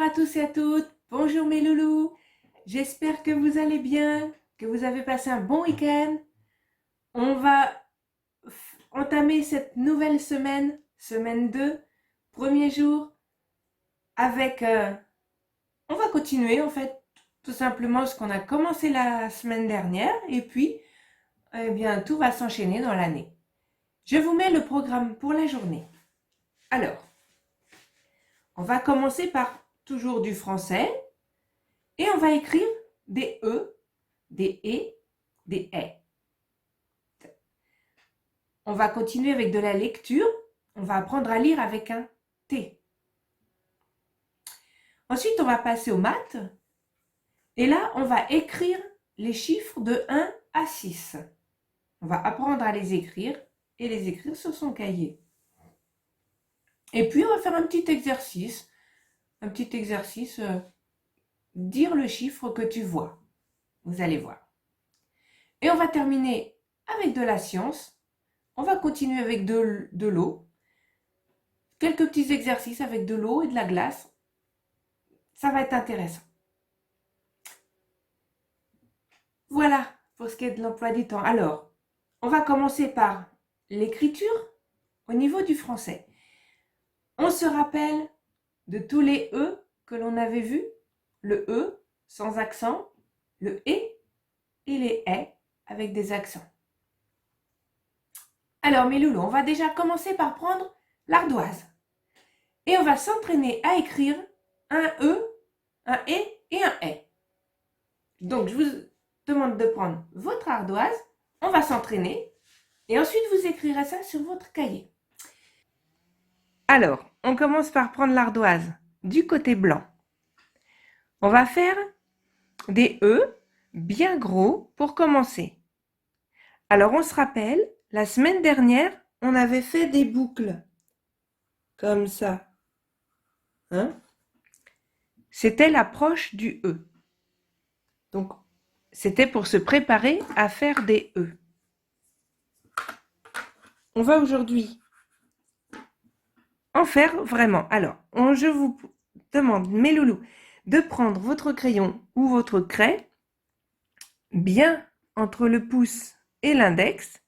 à tous et à toutes, bonjour mes loulous, j'espère que vous allez bien, que vous avez passé un bon week-end. On va entamer cette nouvelle semaine, semaine 2, premier jour, avec... on va continuer en fait tout simplement ce qu'on a commencé la semaine dernière et puis eh bien tout va s'enchaîner dans l'année. Je vous mets le programme pour la journée. Alors, on va commencer par toujours du français. Et on va écrire des E, des E, des E. On va continuer avec de la lecture. On va apprendre à lire avec un T. Ensuite, on va passer aux maths. Et là, on va écrire les chiffres de 1 à 6. On va apprendre à les écrire et les écrire sur son cahier. Et puis, on va faire un petit exercice. Dire le chiffre que tu vois. Vous allez voir. Et on va terminer avec de la science. On va continuer avec de l'eau. Quelques petits exercices avec de l'eau et de la glace. Ça va être intéressant. Voilà pour ce qui est de l'emploi du temps. Alors, on va commencer par l'écriture au niveau du français. On se rappelle de tous les E que l'on avait vus. Le E sans accent, le E et les E avec des accents. Alors mes loulous, on va déjà commencer par prendre l'ardoise. Et on va s'entraîner à écrire un E, un E et un E. Donc je vous demande de prendre votre ardoise, on va s'entraîner et ensuite vous écrirez ça sur votre cahier. Alors, on commence par prendre l'ardoise du côté blanc. On va faire des E bien gros pour commencer. Alors on se rappelle, la semaine dernière, on avait fait des boucles comme ça. Hein? C'était l'approche du E. Donc, c'était pour se préparer à faire des E. On va aujourd'hui en faire vraiment. Alors, je vous demande, mes loulous, de prendre votre crayon ou votre craie bien entre le pouce et l'index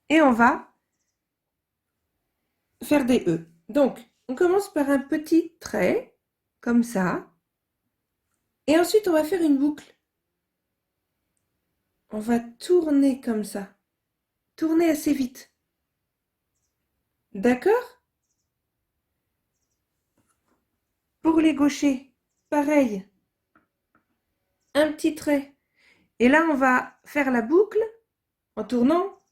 et on va faire des E. Donc, on commence par un petit trait, comme ça, et ensuite on va faire une boucle. On va tourner comme ça, tourner assez vite. D'accord? Pour les gauchers, pareil, un petit trait. Et là, on va faire la boucle en tournant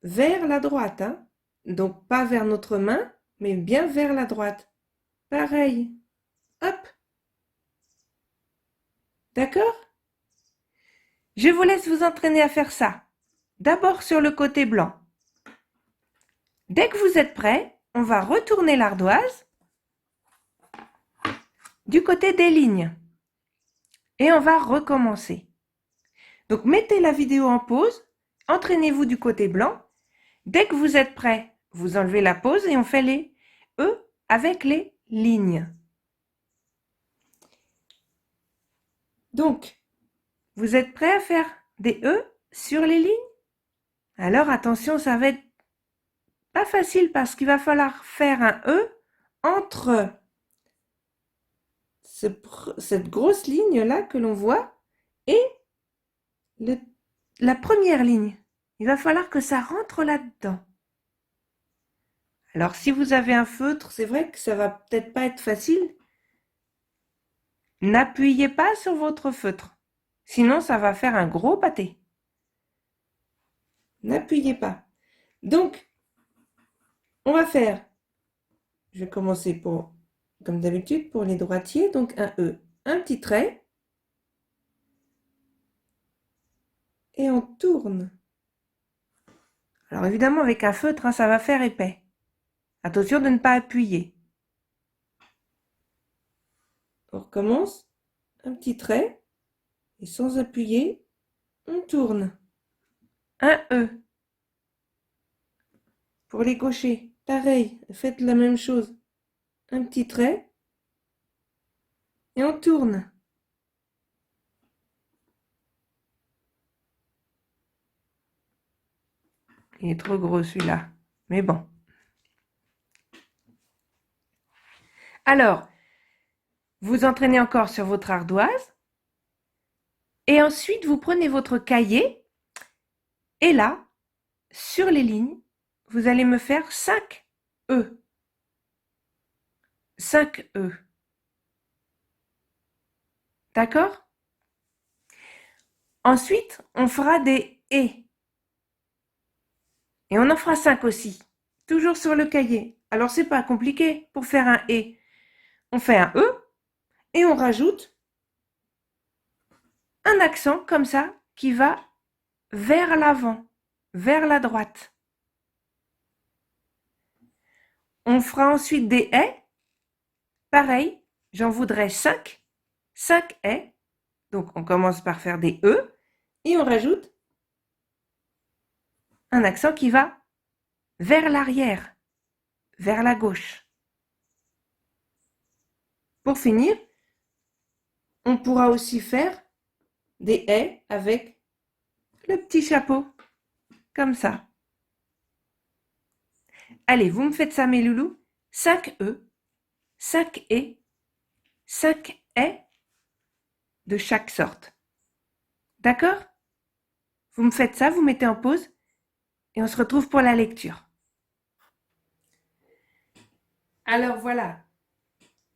vers la droite. Hein? Donc, pas vers notre main, mais bien vers la droite. Pareil. Hop. D'accord? Je vous laisse vous entraîner à faire ça. D'abord sur le côté blanc. Dès que vous êtes prêts, on va retourner l'ardoise du côté des lignes. Et on va recommencer. Donc, mettez la vidéo en pause. Entraînez-vous du côté blanc. Dès que vous êtes prêts, vous enlevez la pause et on fait les E avec les lignes. Donc, vous êtes prêts à faire des E sur les lignes? Alors attention, ça va être pas facile parce qu'il va falloir faire un E entre cette grosse ligne-là que l'on voit et la première ligne. Il va falloir que ça rentre là-dedans. Alors si vous avez un feutre, c'est vrai que ça va peut-être pas être facile. N'appuyez pas sur votre feutre, sinon ça va faire un gros pâté. N'appuyez pas. Donc, on va faire, je vais commencer comme d'habitude, pour les droitiers, donc un E, un petit trait, et on tourne. Alors évidemment, avec un feutre, hein, ça va faire épais. Attention de ne pas appuyer. On recommence, un petit trait, et sans appuyer, on tourne. Un E. Pour les gauchers, pareil, faites la même chose. Un petit trait, Et on tourne. Il est trop gros celui-là, mais bon. Alors, vous entraînez encore sur votre ardoise. Et ensuite, vous prenez votre cahier. Et là, sur les lignes, vous allez me faire 5 E. 5 E. D'accord? Ensuite, on fera des et. Et on en fera 5 aussi. Toujours sur le cahier. Alors, c'est pas compliqué pour faire un et. On fait un E et on rajoute un accent comme ça qui va vers l'avant, vers la droite. On fera ensuite des haies. Pareil, j'en voudrais 5. 5 haies. Donc, on commence par faire des E et on rajoute un accent qui va vers l'arrière, vers la gauche. Pour finir, on pourra aussi faire des haies avec le petit chapeau, comme ça. Allez, vous me faites ça, mes loulous. 5 E, 5 et, 5 haies de chaque sorte. D'accord? Vous me faites ça, vous mettez en pause et on se retrouve pour la lecture. Alors voilà,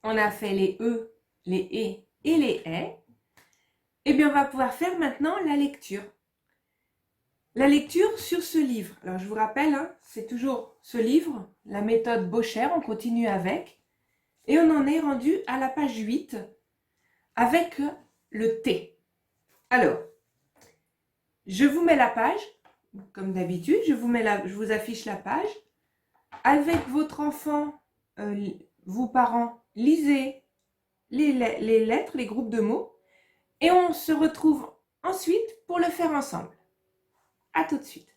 on a fait les E, les et les haies. Eh bien, on va pouvoir faire maintenant la lecture. La lecture sur ce livre. Alors, je vous rappelle, hein, c'est toujours ce livre, la méthode Bocher, on continue avec. Et on en est rendu à la page 8 avec le T. Alors, je vous mets la page, comme d'habitude, je vous affiche la page. Avec votre enfant, vous parents, lisez les lettres, les groupes de mots. Et on se retrouve ensuite pour le faire ensemble. À tout de suite.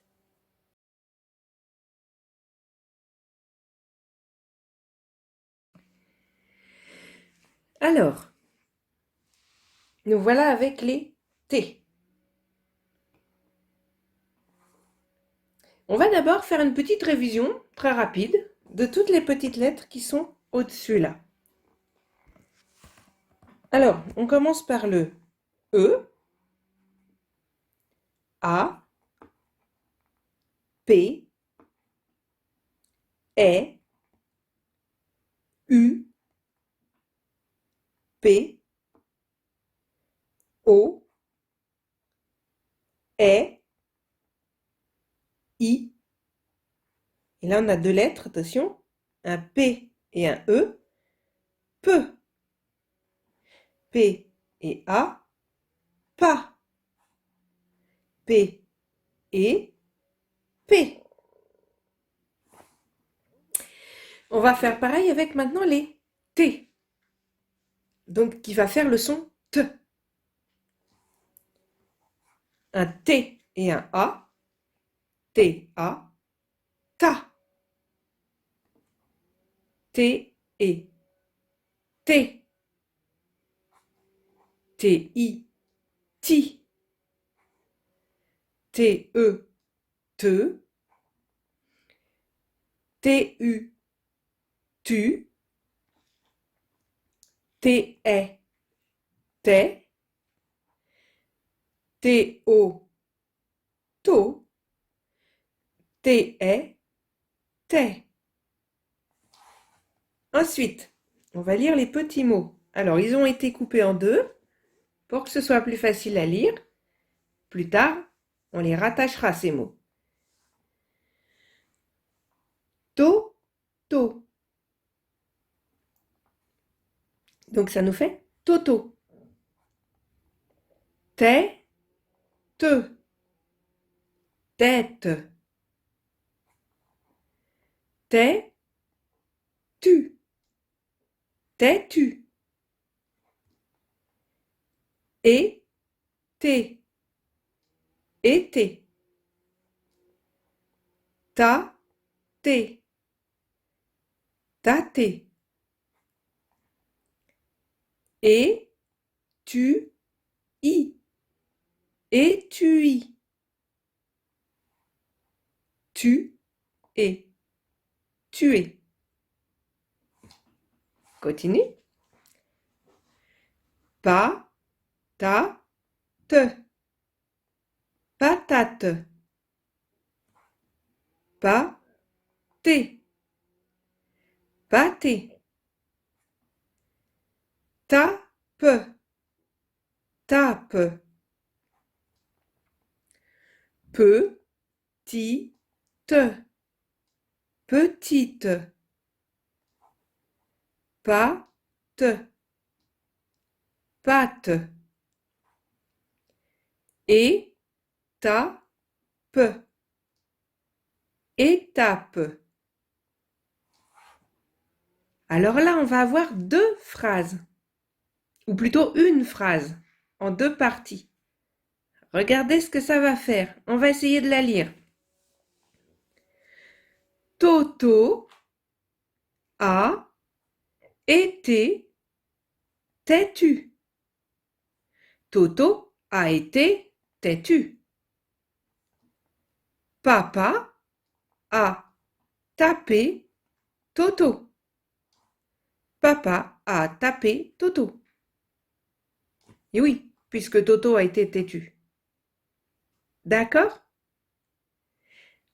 Alors, nous voilà avec les T. On va d'abord faire une petite révision très rapide de toutes les petites lettres qui sont au-dessus là. Alors, on commence par le E, A, P, E, U, P, O, E, I. Et là, on a deux lettres, attention, un P et un E. Peu. P et A. Pas. P et P. On va faire pareil avec maintenant les T. Donc, qui va faire le son T. Un T et un A. T, A. Ta. T et T. T, I. Ti. T, E. Te. T, U. Tu. T, E. Te. T, O. To. T, E. Te. Ensuite, on va lire les petits mots. Alors, ils ont été coupés en deux pour que ce soit plus facile à lire. Plus tard, on les rattachera, ces mots. To, to. Donc, ça nous fait toto. Te, te. Tête. T'es, tu. T'es-tu. Et, t'es. Été. Ta, t'es. Tâté. Et, tu, i. Étui. Tu, es. Tuer. Continue. Pa, ta, te. Patate. Pa, té. Pâté. Tape. Tape. Petite. Petite. Pâte. Pâte. Étape. Étape. Alors là, on va avoir deux phrases, ou plutôt une phrase, en deux parties. Regardez ce que ça va faire. On va essayer de la lire. Toto a été têtu. Toto a été têtu. Papa a tapé Toto. Papa a tapé Toto. Et oui, puisque Toto a été têtu. D'accord?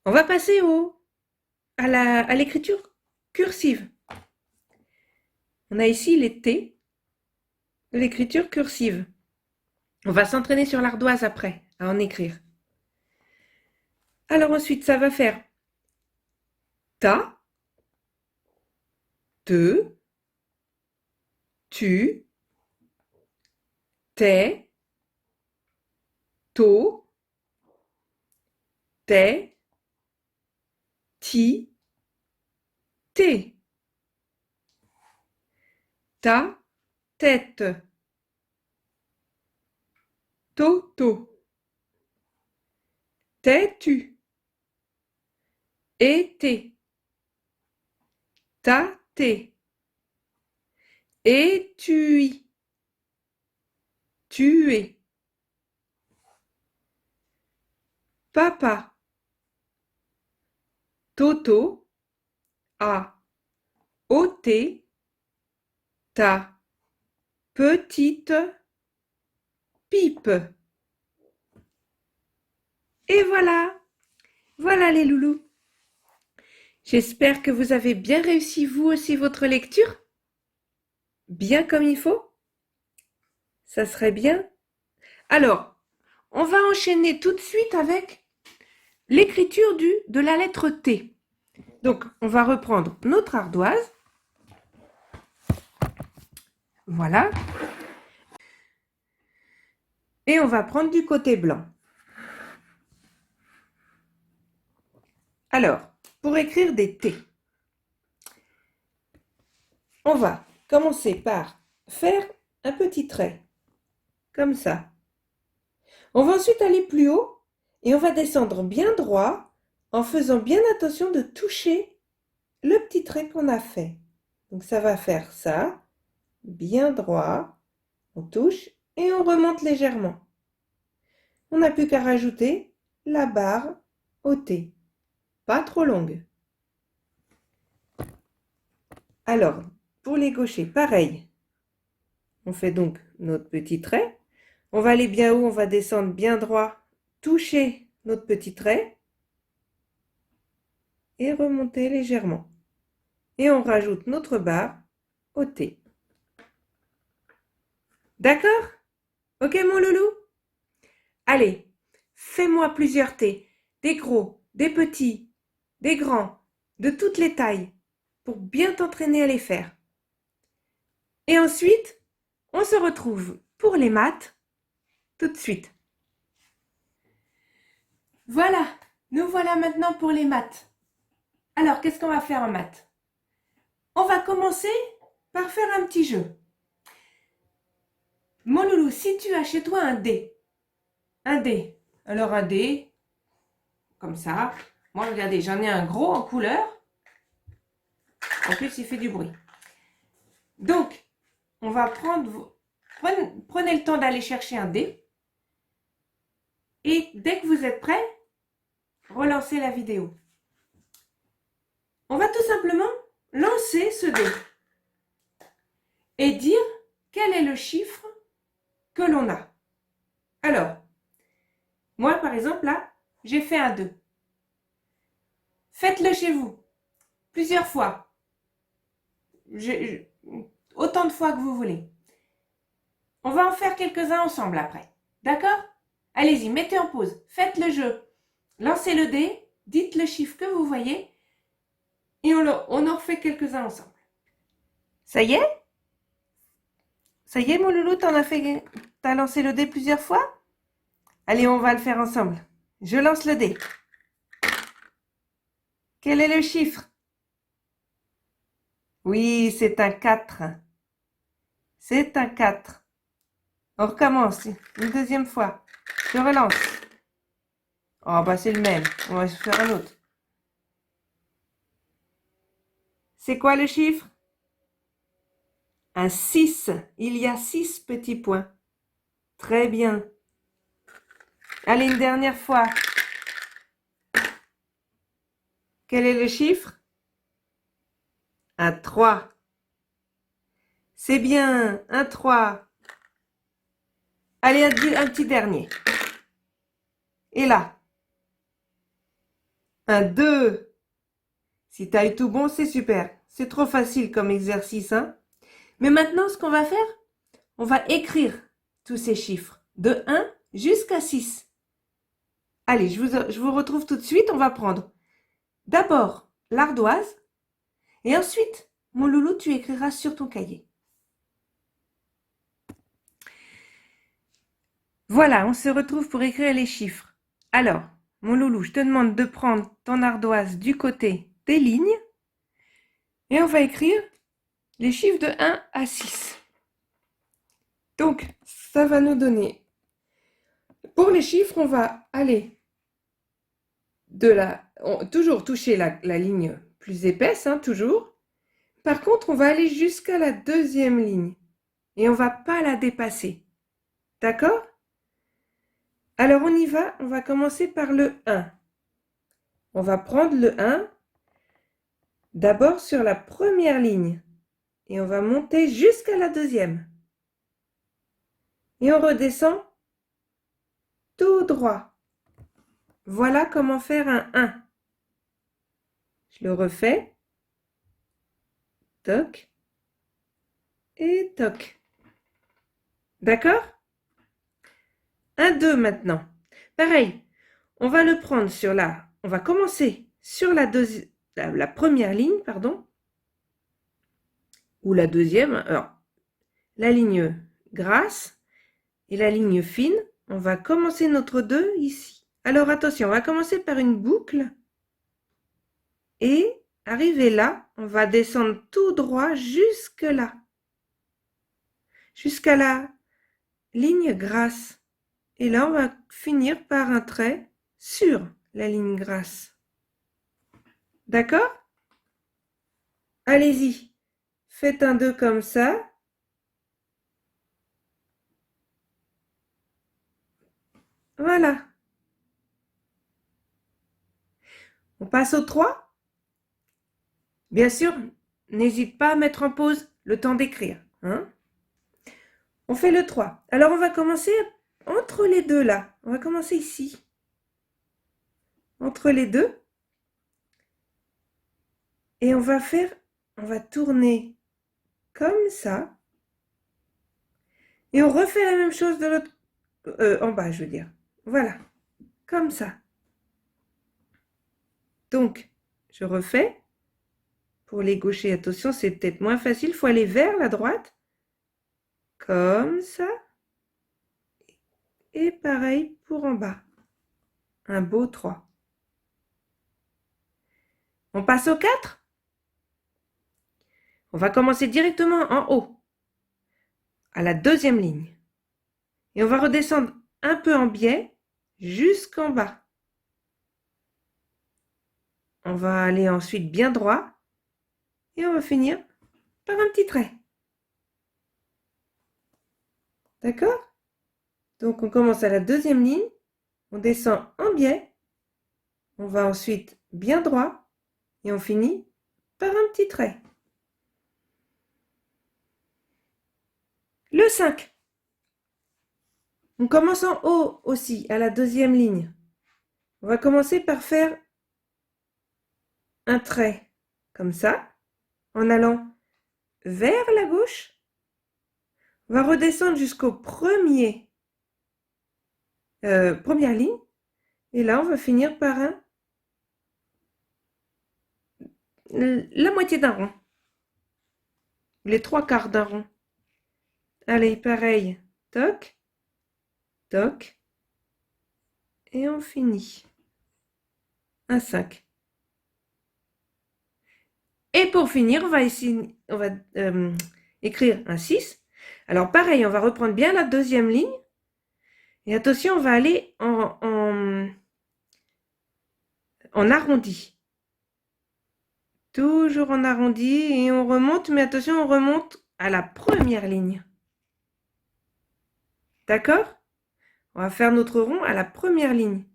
On va passer à l'écriture cursive. On a ici les T de l'écriture cursive. On va s'entraîner sur l'ardoise après, à en écrire. Alors ensuite, ça va faire ta, te, tu, t'es, to, t'es, ti, t'es. Ta tête. Toto. T'es-tu. Été. Tâté. Étui. Tuer. Papa. Toto a ôté ta petite pipe. Et voilà, voilà les loulous. J'espère que vous avez bien réussi vous aussi votre lecture. Bien comme il faut. Ça serait bien. Alors, on va enchaîner tout de suite avec l'écriture de la lettre T. Donc, on va reprendre notre ardoise. Voilà. Et on va prendre du côté blanc. Alors, pour écrire des T, on va commencer par faire un petit trait, comme ça. On va ensuite aller plus haut et on va descendre bien droit en faisant bien attention de toucher le petit trait qu'on a fait. Donc ça va faire ça, bien droit, on touche et on remonte légèrement. On n'a plus qu'à rajouter la barre au T, pas trop longue. Alors, pour les gauchers, pareil. On fait donc notre petit trait. On va aller bien haut, on va descendre bien droit, toucher notre petit trait et remonter légèrement. Et on rajoute notre barre au T. D'accord? Ok mon loulou? Allez, fais-moi plusieurs T, des gros, des petits, des grands, de toutes les tailles, pour bien t'entraîner à les faire. Et ensuite, on se retrouve pour les maths tout de suite. Voilà, nous voilà maintenant pour les maths. Alors, qu'est-ce qu'on va faire en maths? On va commencer par faire un petit jeu. Mon loulou, si tu as chez toi un dé, alors un dé, comme ça. Moi, regardez, j'en ai un gros en couleur. En plus, il fait du bruit. Donc, on va prendre prenez le temps d'aller chercher un dé. Et dès que vous êtes prêt, relancez la vidéo. On va tout simplement lancer ce dé et dire quel est le chiffre que l'on a. Alors, moi par exemple là, j'ai fait un 2. Faites-le chez vous, plusieurs fois, autant de fois que vous voulez. On va en faire quelques-uns ensemble après, d'accord? Allez-y, mettez en pause, faites le jeu, lancez le dé, dites le chiffre que vous voyez et on en refait quelques-uns ensemble. Ça y est? Ça y est mon loulou, t'as lancé le dé plusieurs fois? Allez, on va le faire ensemble. Je lance le dé. Quel est le chiffre? Oui, c'est un 4. C'est un 4. On recommence une deuxième fois. Je relance. Oh, bah c'est le même. On va se faire un autre. C'est quoi le chiffre? Un 6. Il y a 6 petits points. Très bien. Allez, une dernière fois. Quel est le chiffre? Un 3. C'est bien, un 3. Allez, un petit dernier. Et là, un 2. Si tu as eu tout bon, c'est super. C'est trop facile comme exercice, hein? Mais maintenant, ce qu'on va faire, on va écrire tous ces chiffres, de 1 jusqu'à 6. Allez, je vous retrouve tout de suite. On va prendre d'abord l'ardoise et ensuite, mon loulou, tu écriras sur ton cahier. Voilà, on se retrouve pour écrire les chiffres. Alors, mon loulou, je te demande de prendre ton ardoise du côté des lignes et on va écrire les chiffres de 1 à 6. Donc, ça va nous donner... Pour les chiffres, on va aller toujours toucher la ligne plus épaisse, hein, toujours. Par contre, on va aller jusqu'à la deuxième ligne et on ne va pas la dépasser. D'accord? Alors, on y va. On va commencer par le 1. On va prendre le 1 d'abord sur la première ligne et on va monter jusqu'à la deuxième. Et on redescend tout droit. Voilà comment faire un 1. Je le refais. Toc. Et toc. D'accord? Un 2 maintenant. Pareil, on va le prendre on va commencer sur la première ligne, pardon. Ou la deuxième. Alors, la ligne grasse et la ligne fine. On va commencer notre 2 ici. Alors attention, on va commencer par une boucle. Et arrivé là, on va descendre tout droit jusque là. Jusqu'à la ligne grasse. Et là, on va finir par un trait sur la ligne grasse. D'accord? Allez-y. Faites un 2 comme ça. Voilà. On passe au 3. Bien sûr, n'hésite pas à mettre en pause le temps d'écrire. Hein? On fait le 3. Alors, on va commencer entre les deux là. On va commencer ici. Entre les deux. Et on va tourner comme ça. Et on refait la même chose de l'autre, en bas, je veux dire. Voilà, comme ça. Donc, je refais. Pour les gauchers, attention, c'est peut-être moins facile. Il faut aller vers la droite. Comme ça. Et pareil pour en bas. Un beau 3. On passe au 4. On va commencer directement en haut, à la deuxième ligne. Et on va redescendre un peu en biais jusqu'en bas. On va aller ensuite bien droit. Et on va finir par un petit trait. D'accord? Donc, on commence à la deuxième ligne, on descend en biais, on va ensuite bien droit et on finit par un petit trait. Le 5. On commence en haut aussi, à la deuxième ligne. On va commencer par faire un trait, comme ça, en allant vers la gauche. On va redescendre jusqu'au première ligne. Et là, on va finir par la moitié d'un rond. Les 3/4 d'un rond. Allez, pareil. Toc, toc. Et on finit. Un 5. Et pour finir, on va écrire un 6. Alors pareil, on va reprendre bien la deuxième ligne. Et attention, on va aller en arrondi. Toujours en arrondi et on remonte, mais attention, on remonte à la première ligne. D'accord? On va faire notre rond à la première ligne.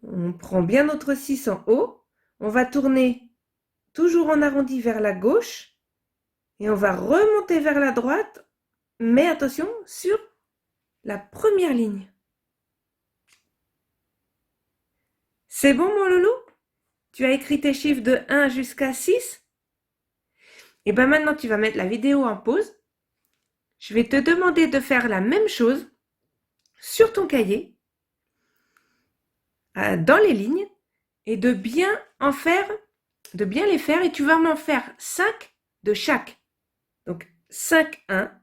On prend bien notre 6 en haut. On va tourner toujours en arrondi vers la gauche. Et on va remonter vers la droite. Mais attention, sur la première ligne. C'est bon, mon loulou? Tu as écrit tes chiffres de 1 jusqu'à 6? Et bien maintenant, tu vas mettre la vidéo en pause. Je vais te demander de faire la même chose sur ton cahier, dans les lignes, et de bien les faire, et tu vas m'en faire 5 de chaque. Donc 5, 1,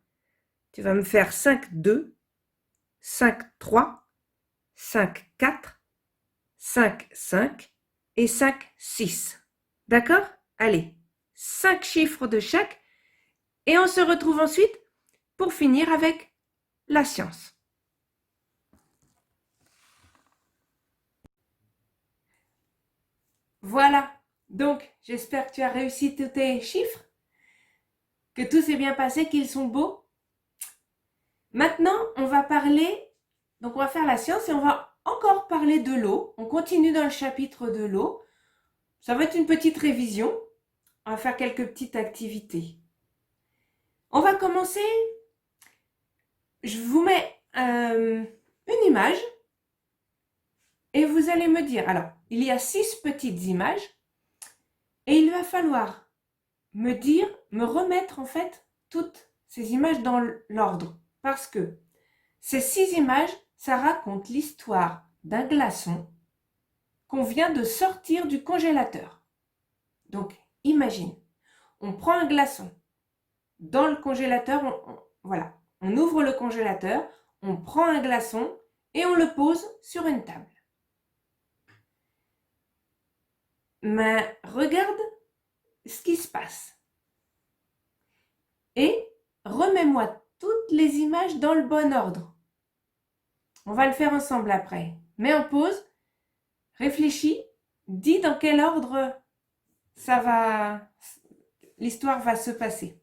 tu vas me faire 5, 2, 5, 3, 5, 4, 5, 5 et 5, 6. D'accord? Allez, 5 chiffres de chaque, et on se retrouve ensuite pour finir avec la science. Voilà, donc j'espère que tu as réussi tous tes chiffres, que tout s'est bien passé, qu'ils sont beaux. Maintenant, on va faire la science et on va encore parler de l'eau. On continue dans le chapitre de l'eau. Ça va être une petite révision. On va faire quelques petites activités. On va commencer. Je vous mets une image et vous allez me dire. Alors, il y a 6 petites images et il va falloir me remettre en fait toutes ces images dans l'ordre, parce que ces 6 images, ça raconte l'histoire d'un glaçon qu'on vient de sortir du congélateur. Donc, imagine, on prend un glaçon dans le congélateur, voilà, on ouvre le congélateur, on prend un glaçon et on le pose sur une table. Mais regarde ce qui se passe. Et remets-moi toutes les images dans le bon ordre. On va le faire ensemble après. Mets en pause, réfléchis, dis dans quel ordre l'histoire va se passer.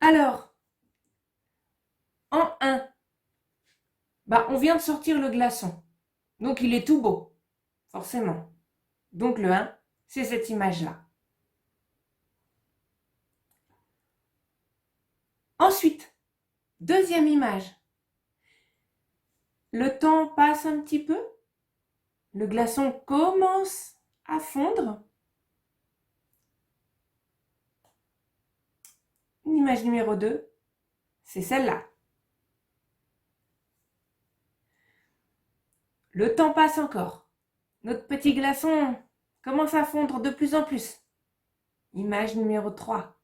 Alors, en 1, on vient de sortir le glaçon. Donc, il est tout beau, forcément. Donc, le 1, c'est cette image-là. Ensuite, deuxième image. Le temps passe un petit peu. Le glaçon commence à fondre. L'image numéro 2, c'est celle-là. Le temps passe encore. Notre petit glaçon commence à fondre de plus en plus. Image numéro 3.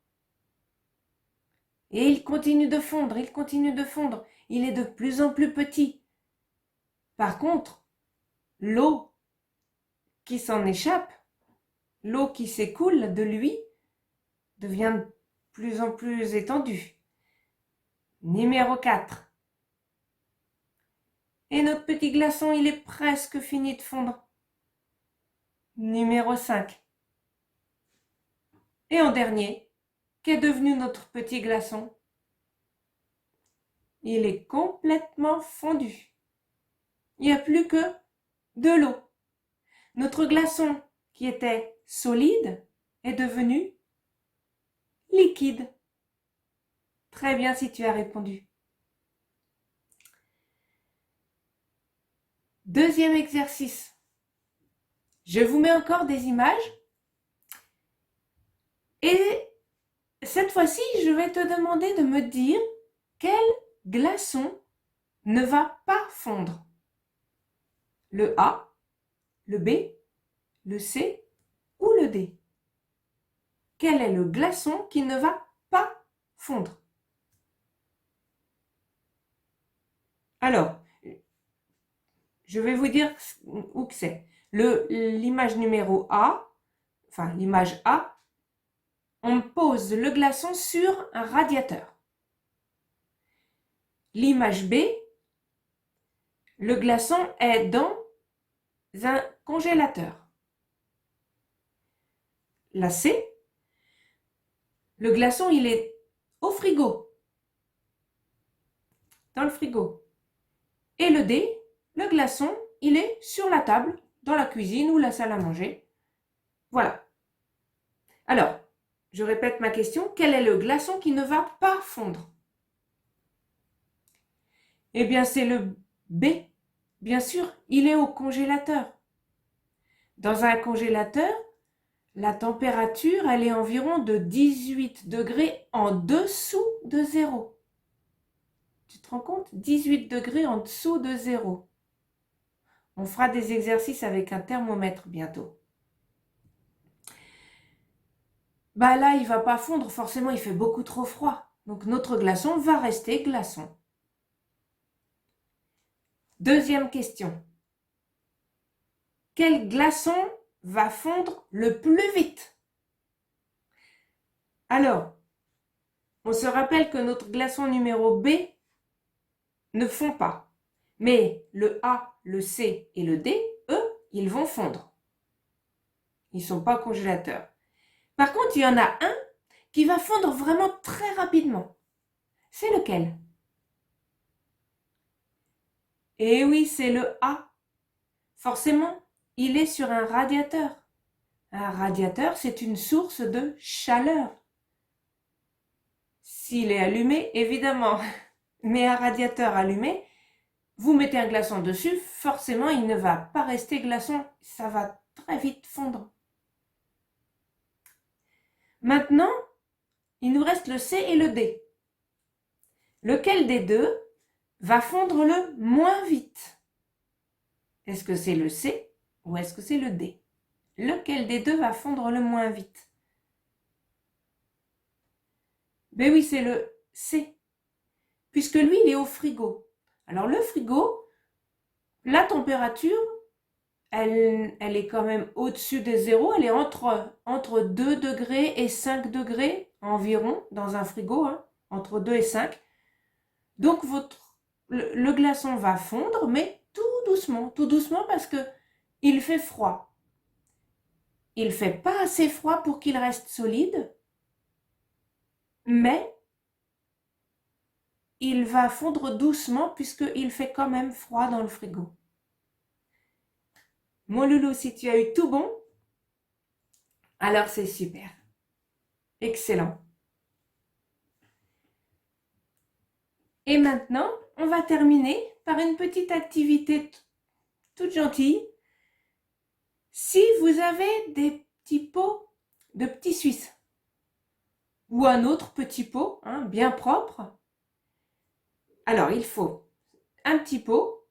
Et il continue de fondre, il continue de fondre. Il est de plus en plus petit. Par contre, l'eau qui s'en échappe, l'eau qui s'écoule de lui, devient de plus en plus étendue. Numéro 4. Et notre petit glaçon, il est presque fini de fondre. Numéro 5. Et en dernier, qu'est devenu notre petit glaçon? Il est complètement fondu. Il n'y a plus que de l'eau. Notre glaçon, qui était solide, est devenu liquide. Très bien si tu as répondu. Deuxième exercice. Je vous mets encore des images. Et cette fois-ci, je vais te demander de me dire quel glaçon ne va pas fondre. Le A, le B, le C ou le D? Quel est le glaçon qui ne va pas fondre? Alors, je vais vous dire où que c'est. L'image numéro A, enfin l'image A, on pose le glaçon sur un radiateur. L'image B, le glaçon est dans un congélateur. La C, le glaçon il est au frigo, dans le frigo. Et le D, le glaçon, il est sur la table, dans la cuisine ou la salle à manger. Voilà. Alors, je répète ma question. Quel est le glaçon qui ne va pas fondre? Eh bien, c'est le B. Bien sûr, il est au congélateur. Dans un congélateur, la température, elle est environ de 18 degrés en dessous de zéro. Tu te rends compte? 18 degrés en dessous de zéro. On fera des exercices avec un thermomètre bientôt. Bah là, il ne va pas fondre, forcément, il fait beaucoup trop froid. Donc notre glaçon va rester glaçon. Deuxième question. Quel glaçon va fondre le plus vite? Alors, on se rappelle que notre glaçon numéro B ne fond pas. Mais le A, le C et le D, eux, ils vont fondre. Ils ne sont pas au congélateur. Par contre, il y en a un qui va fondre vraiment très rapidement. C'est lequel? Eh oui, c'est le A. Forcément, il est sur un radiateur. Un radiateur, c'est une source de chaleur. S'il est allumé, évidemment. Mais un radiateur allumé, vous mettez un glaçon dessus, forcément, il ne va pas rester glaçon. Ça va très vite fondre. Maintenant, il nous reste le C et le D. Lequel des deux va fondre le moins vite? Est-ce que c'est le C ou est-ce que c'est le D? Lequel des deux va fondre le moins vite? Ben oui, c'est le C, puisque lui, il est au frigo. Alors le frigo, la température, elle est quand même au-dessus des zéros, elle est entre 2 degrés et 5 degrés environ dans un frigo, hein, entre 2 et 5. Donc le glaçon va fondre, mais tout doucement parce que il fait froid. Il ne fait pas assez froid pour qu'il reste solide, mais il va fondre doucement puisqu'il fait quand même froid dans le frigo. Mon loulou, si tu as eu tout bon, alors c'est super. Excellent. Et maintenant, on va terminer par une petite activité toute gentille. Si vous avez des petits pots de petits Suisses ou un autre petit pot, hein, bien propre, alors il faut un petit pot,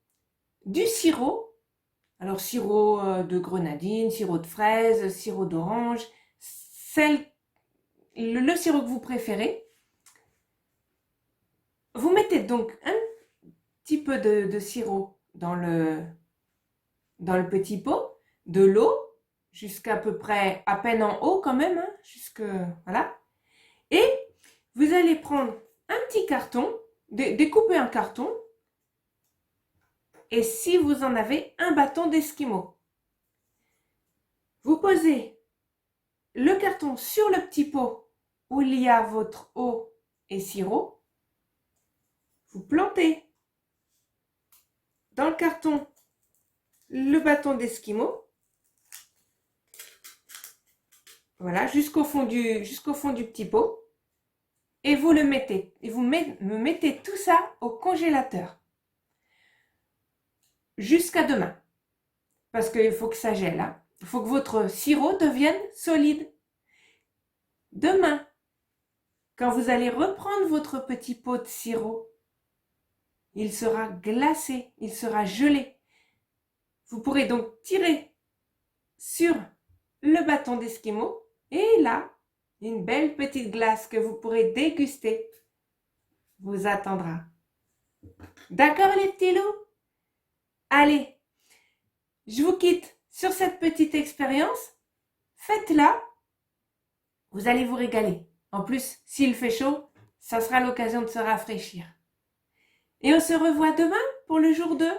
du sirop, alors sirop de grenadine, sirop de fraise, sirop d'orange, le sirop que vous préférez. Vous mettez donc un petit peu de sirop dans le petit pot, de l'eau, jusqu'à peu près à peine en haut quand même, hein, voilà. Et vous allez prendre un petit carton, découper un carton, et si vous en avez un bâton d'esquimau, vous posez le carton sur le petit pot où il y a votre eau et sirop. Vous plantez dans le carton le bâton d'esquimau. Voilà, jusqu'au fond du petit pot. Et vous le mettez. Et vous me mettez tout ça au congélateur. Jusqu'à demain. Parce qu'il faut que ça gèle. Hein. Il faut que votre sirop devienne solide. Demain, quand vous allez reprendre votre petit pot de sirop, il sera glacé, il sera gelé. Vous pourrez donc tirer sur le bâton d'esquimau et là, une belle petite glace que vous pourrez déguster vous attendra. D'accord les petits loups? Allez, je vous quitte sur cette petite expérience. Faites-la. Vous allez vous régaler. En plus, s'il fait chaud, ça sera l'occasion de se rafraîchir. Et on se revoit demain pour le jour 2.